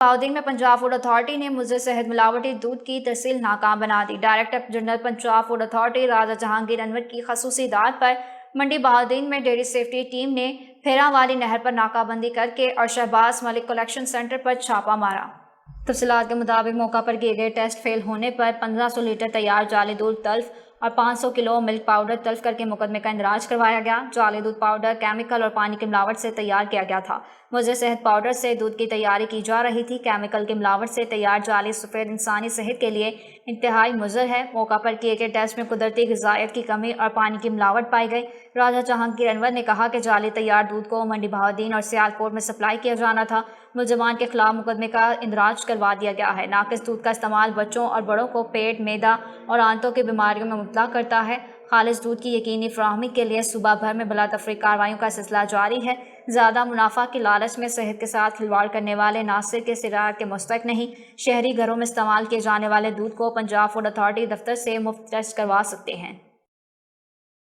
بہاؤالدین میں Punjab food authority نے مضر صحت ملاوٹی دودھ کی ترسیل ناکام بنا دی۔ Director general Punjab food authority Raja Jahangir Anwar کی خصوصی ہدایت پر منڈی بہاؤالدین میں ڈیری سیفٹی ٹیم نے پھیران والی نہر پر ناکہ بندی کر کے اور شہباز ملک کلیکشن سینٹر پر چھاپا مارا۔ تفصیلات کے مطابق موقع پر کیے گئے ٹیسٹ فیل ہونے پر 1500 لیٹر تیار جعلی دودھ تلف اور 500 کلو ملک پاؤڈر تلف کر کے مقدمے کا اندراج کروایا گیا۔ جعلی دودھ پاؤڈر کیمیکل اور پانی کی ملاوٹ سے تیار کیا گیا تھا۔ مضر صحت پاؤڈر سے دودھ کی تیاری کی جا رہی تھی۔ کیمیکل کی ملاوٹ سے تیار جعلی سفید انسانی صحت کے لیے انتہائی مضر ہے۔ موقع پر کیے گئے ٹیسٹ میں قدرتی غذائیت کی کمی اور پانی کی ملاوٹ پائی گئی۔ راجہ جہانگیر انور نے کہا کہ جعلی تیار دودھ کو منڈی بہاؤالدین اور سیالکوٹ میں سپلائی کیا جانا تھا۔ ملزمان کے خلاف مقدمے کا اندراج کروا دیا گیا ہے۔ ناقص دودھ کا استعمال بچوں اور بڑوں کو پیٹ، معدہ اور آنتوں کی بیماریوں میں مبتلا کرتا ہے۔ خالص دودھ کی یقینی فراہمی کے لیے صوبہ بھر میں بلا تفریق کارروائیوں کا سلسلہ جاری ہے۔ زیادہ منافع کی لالچ میں صحت کے ساتھ کھلواڑ کرنے والے نہ صرف کے سرایت کے مستحق نہیں، شہری گھروں میں استعمال کیے جانے والے دودھ کو پنجاب فوڈ اتھارٹی دفتر سے مفت ٹیسٹ کروا سکتے ہیں۔